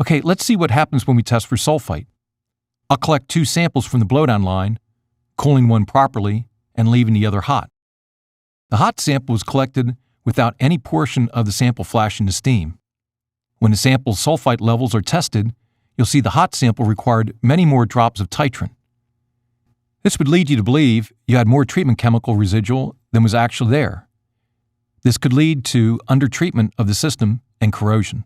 Okay, let's see what happens when we test for sulfite. I'll collect 2 samples from the blowdown line, cooling one properly and leaving the other hot. The hot sample was collected without any portion of the sample flashing to steam. When the sample's sulfite levels are tested, you'll see the hot sample required many more drops of titrant. This would lead you to believe you had more treatment chemical residual than was actually there. This could lead to undertreatment of the system and corrosion.